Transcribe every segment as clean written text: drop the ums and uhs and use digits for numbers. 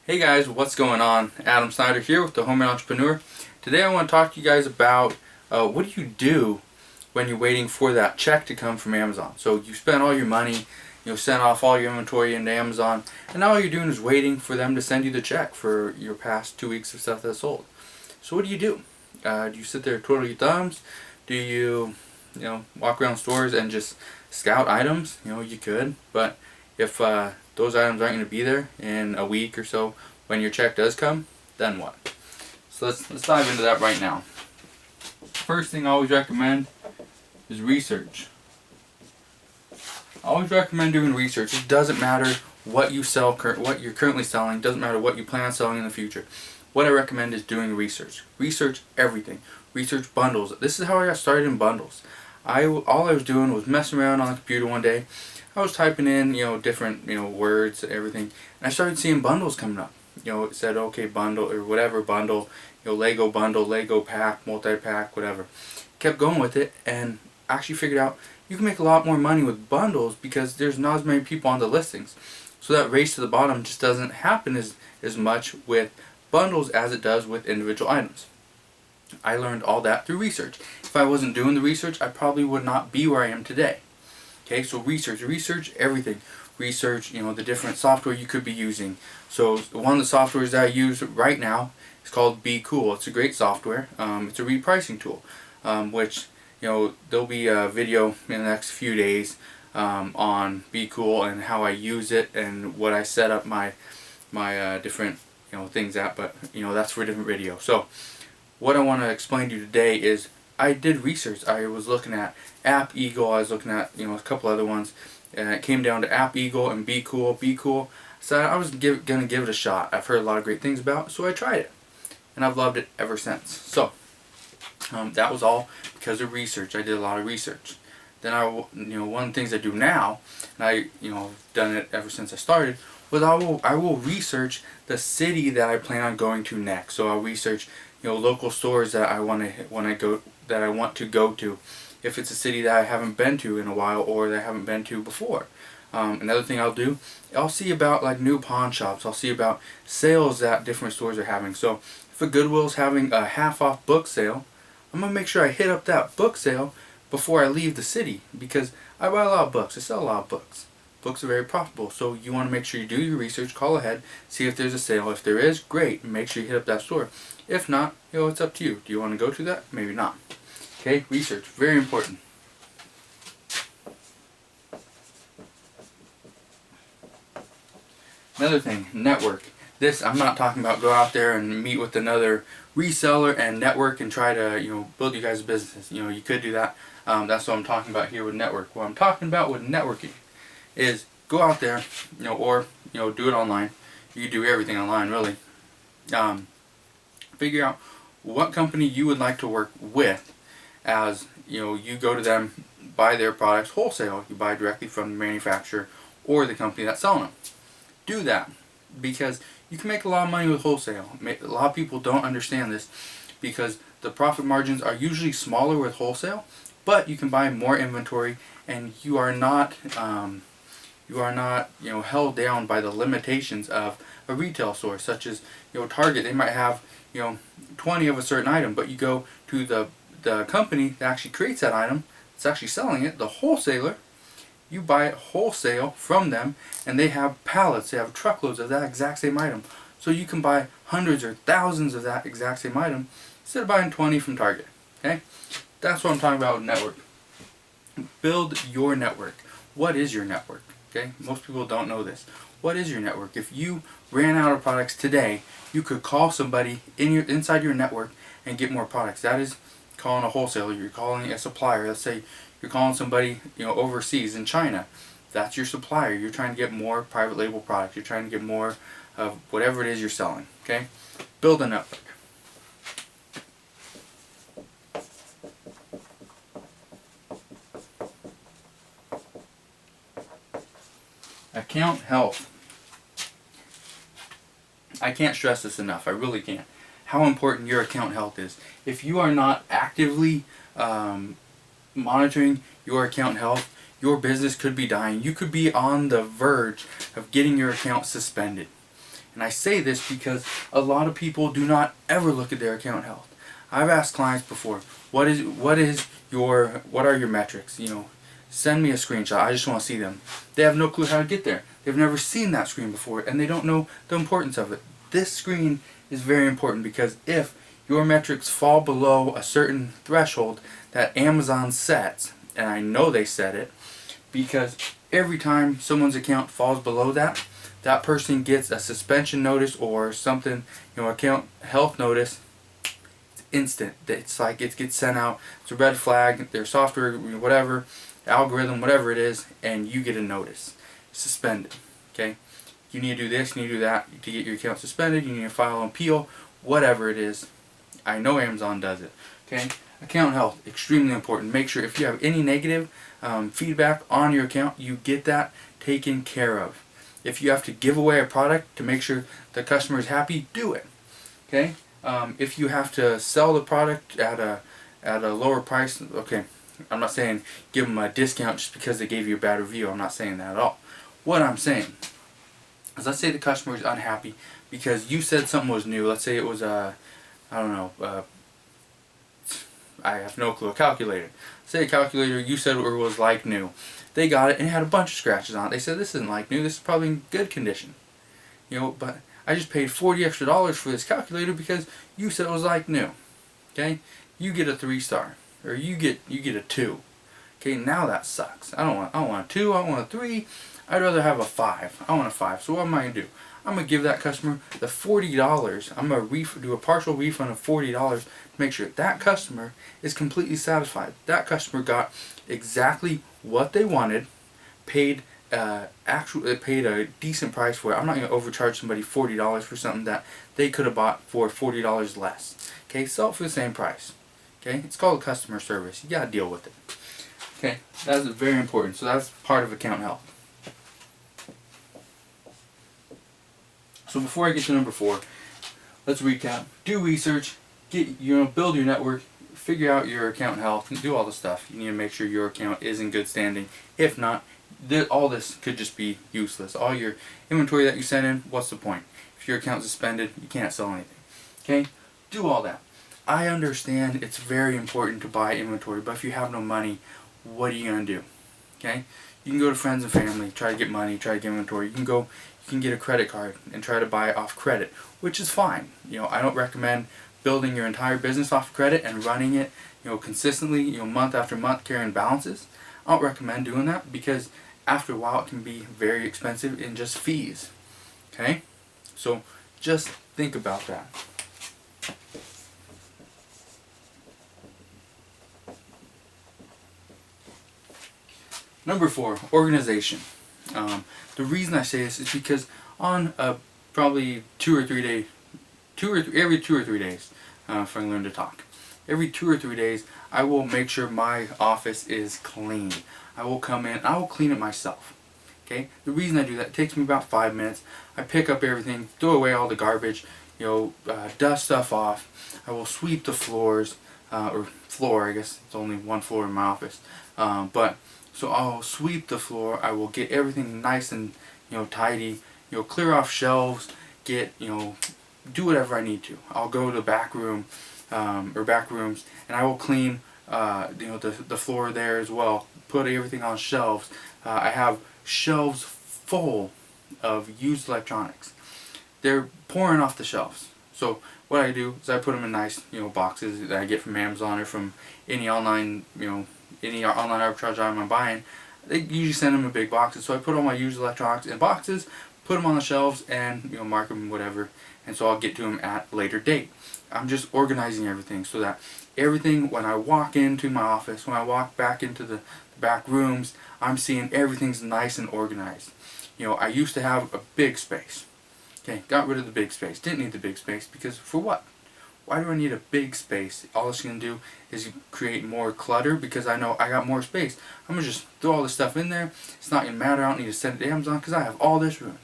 Hey guys, what's going on? Adam Snyder here with the Home Entrepreneur. Today I want to talk to you guys about what do you do when you're waiting for that check to come from Amazon. So you spent all your money, sent off all your inventory into Amazon, and now all you're doing is waiting for them to send you the check for your past 2 weeks of stuff that's sold. So what do? Do you sit there twiddle your thumbs? Do you, walk around stores and just scout items? You could, but if those items aren't going to be there in a week or so when your check does come, then what? So let's dive into that right now. First thing I always recommend is research. I always recommend doing research. It doesn't matter what you sell, what you're currently selling. Doesn't matter what you plan on selling in the future. What I recommend is doing research. Research everything. Research bundles. This is how I got started in bundles. All I was doing was messing around on the computer one day. I was typing in, different, words and everything, and I started seeing bundles coming up. It said, okay, bundle, or whatever bundle, Lego bundle, Lego pack, multi-pack, whatever. Kept going with it, and actually figured out you can make a lot more money with bundles because there's not as many people on the listings. So that race to the bottom just doesn't happen as much with bundles as it does with individual items. I learned all that through research. If I wasn't doing the research, I probably would not be where I am today. Okay, so research everything. Research, the different software you could be using. So one of the softwares that I use right now is called Be Cool. It's a great software. It's a repricing tool, which there'll be a video in the next few days on Be Cool and how I use it and what I set up my different things at. But that's for a different video. So what I want to explain to you today is I did research. I was looking at App Eagle. I was looking at a couple other ones, and it came down to App Eagle and Be Cool. Be Cool. So I was gonna give it a shot. I've heard a lot of great things about it, so I tried it, and I've loved it ever since. So that was all because of research. I did a lot of research. Then one of the things I do now, and I've done it ever since I started, was I will research the city that I plan on going to next. So I'll research local stores that I want to go to, if it's a city that I haven't been to in a while or that I haven't been to before. Another thing I'll see about like new pawn shops. I'll see about sales that different stores are having. So if a Goodwill's having a half-off book sale, I'm gonna make sure I hit up that book sale before I leave the city, because I buy a lot of books. I sell a lot of books. Books are very profitable, so you want to make sure you do your research, call ahead, see if there's a sale. If there is, great, make sure you hit up that store. If not, it's up to you. Do you want to go to that? Maybe not. Okay, research, very important. Another thing, network. This, I'm not talking about go out there and meet with another reseller and network and try to, build you guys a business. You could do that. That's what I'm talking about here with network. What I'm talking about with networking is go out there, or do it online. You can do everything online, really. Figure out what company you would like to work with, as you go to them, buy their products wholesale. You buy directly from the manufacturer or the company that's selling them. Do that, because you can make a lot of money with wholesale. A lot of people don't understand this, because the profit margins are usually smaller with wholesale, but you can buy more inventory, and you are not held down by the limitations of a retail store, such as Target. They might have 20 of a certain item, but you go to the company that actually creates that item, it's actually selling it, the wholesaler. You buy it wholesale from them, and they have pallets, they have truckloads of that exact same item. So you can buy hundreds or thousands of that exact same item instead of buying 20 from Target. Okay, that's what I'm talking about with network. Build your network. What is your network? Okay, most people don't know this. What is your network? If you ran out of products today, you could call somebody inside your network and get more products. That is calling a wholesaler. You're calling a supplier. Let's say you're calling somebody overseas in China. That's your supplier. You're trying to get more private label products. You're trying to get more of whatever it is you're selling. Okay, build a network. Account health. I can't stress this enough. I really can't. How important your account health is. If you are not actively monitoring your account health, your business could be dying. You could be on the verge of getting your account suspended. And I say this because a lot of people do not ever look at their account health. I've asked clients before, what are your metrics? Send me a screenshot. I just want to see them. They have no clue how to get there. They've never seen that screen before, and they don't know the importance of it. This screen is very important because if your metrics fall below a certain threshold that Amazon sets, and I know they set it, because every time someone's account falls below that, that person gets a suspension notice or something, account health notice. It's instant. It's like it gets sent out. It's a red flag. Their software, whatever, algorithm, whatever it is, and you get a notice. Suspended. Okay? You need to do this, you need to do that to get your account suspended. You need to file an appeal, whatever it is. I know Amazon does it. Okay? Account health, extremely important. Make sure if you have any negative feedback on your account, you get that taken care of. If you have to give away a product to make sure the customer is happy, do it. Okay? If you have to sell the product at a lower price, okay, I'm not saying give them a discount just because they gave you a bad review. I'm not saying that at all. What I'm saying is, let's say the customer is unhappy because you said something was new. Let's say it was I have no clue, a calculator. Say a calculator you said it was like new. They got it and it had a bunch of scratches on it. They said this isn't like new, this is probably in good condition. But I just paid $40 extra for this calculator because you said it was like new. Okay? You get a 3-star. Or you get a 2. Okay, now that sucks. I don't want a 2, I want a 3. I'd rather have a 5. I want a 5. So what am I gonna do? I'm gonna give that customer the $40. I'm gonna do a partial refund of $40 to make sure that customer is completely satisfied. That customer got exactly what they wanted, paid paid a decent price for it. I'm not gonna overcharge somebody $40 for something that they could have bought for $40 less. Okay, sell it for the same price. Okay, it's called customer service. You gotta deal with it. Okay, that's very important. So that's part of account health. So before I get to number 4, let's recap. Do research. Build your network. Figure out your account health. And do all the stuff. You need to make sure your account is in good standing. If not, all this could just be useless. All your inventory that you sent in, what's the point? If your account's suspended, you can't sell anything. Okay, do all that. I understand it's very important to buy inventory, but if you have no money, what are you going to do? Okay? You can go to friends and family, try to get money, try to get inventory. You can get a credit card and try to buy off credit, which is fine. I don't recommend building your entire business off credit and running it, consistently, month after month carrying balances. I don't recommend doing that because after a while it can be very expensive in just fees. Okay? So just think about that. Number 4, organization. The reason I say this is because on probably every 2 or 3 days, if I can learn to talk, every 2 or 3 days, I will make sure my office is clean. I will come in, I will clean it myself. Okay? The reason I do that, it takes me about 5 minutes. I pick up everything, throw away all the garbage, dust stuff off. I will sweep the floors, or floor, I guess it's only one floor in my office. So I'll sweep the floor. I will get everything nice and tidy. Clear off shelves. Do whatever I need to. I'll go to the back room or back rooms, and I will clean the floor there as well. Put everything on shelves. I have shelves full of used electronics. They're pouring off the shelves. So what I do is I put them in nice boxes that I get from Amazon or from any online any online arbitrage I'm buying. They usually send them in big boxes, so I put all my used electronics in boxes, put them on the shelves, and mark them whatever, and so I'll get to them at a later date. I'm just organizing everything so that everything, when I walk into my office, when I walk back into the back rooms, I'm seeing everything's nice and organized. I used to have a big space. Okay, got rid of the big space. Didn't need the big space because for what? Why do I need a big space? All it's going to do is create more clutter because I know I got more space. I'm going to just throw all this stuff in there. It's not going to matter. I don't need to send it to Amazon because I have all this room.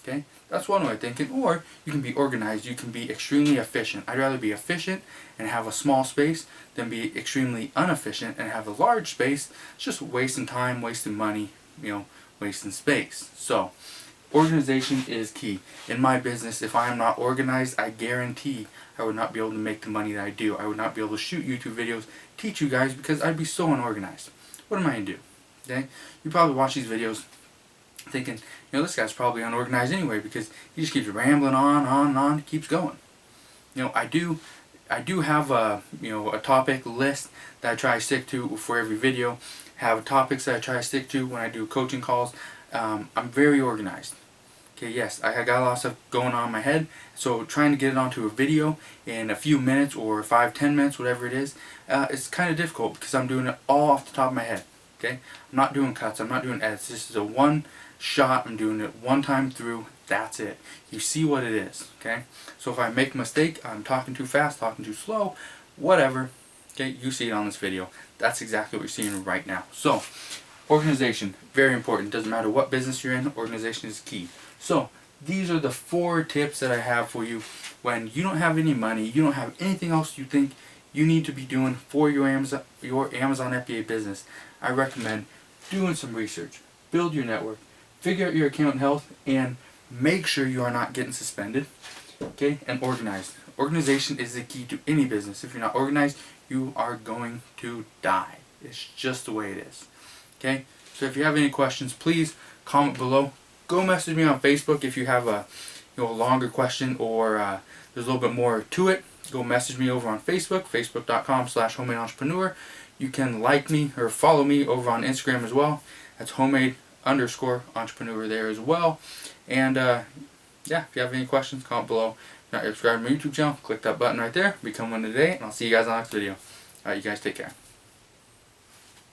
Okay? That's one way of thinking. Or you can be organized. You can be extremely efficient. I'd rather be efficient and have a small space than be extremely inefficient and have a large space. It's just wasting time, wasting money, wasting space. So Organization is key. In my business, if I am not organized, I guarantee I would not be able to make the money that I do. I would not be able to shoot YouTube videos, teach you guys, because I'd be so unorganized. What am I going to do? Okay? You probably watch these videos thinking, this guy's probably unorganized anyway, because he just keeps rambling on, keeps going. I do have a topic list that I try to stick to for every video. Have topics that I try to stick to when I do coaching calls. I'm very organized. Okay, yes, I got a lot of stuff going on in my head, so trying to get it onto a video in a few minutes or 5-10 minutes, whatever it is, it's kind of difficult because I'm doing it all off the top of my head. Okay, I'm not doing cuts, I'm not doing edits. This is a one shot. I'm doing it one time through. That's it. You see what it is. Okay, so if I make a mistake, I'm talking too fast, talking too slow, whatever. Okay, you see it on this video. That's exactly what you're seeing right now. So, organization, very important. Doesn't matter what business you're in, organization is key. So, these are the 4 tips that I have for you when you don't have any money, you don't have anything else you think you need to be doing for your Amazon FBA business. I recommend doing some research, build your network, figure out your account health, and make sure you are not getting suspended. Okay, and organized. Organization is the key to any business. If you're not organized, you are going to die. It's just the way it is. Okay, so if you have any questions, please comment below. Go message me on Facebook if you have a longer question or there's a little bit more to it. Go message me over on Facebook, facebook.com/homemade-entrepreneur. You can like me or follow me over on Instagram as well. That's homemade_entrepreneur there as well. And yeah, if you have any questions, comment below. If you're not subscribed to my YouTube channel, click that button right there. Become one today, and I'll see you guys on the next video. Alright, you guys take care.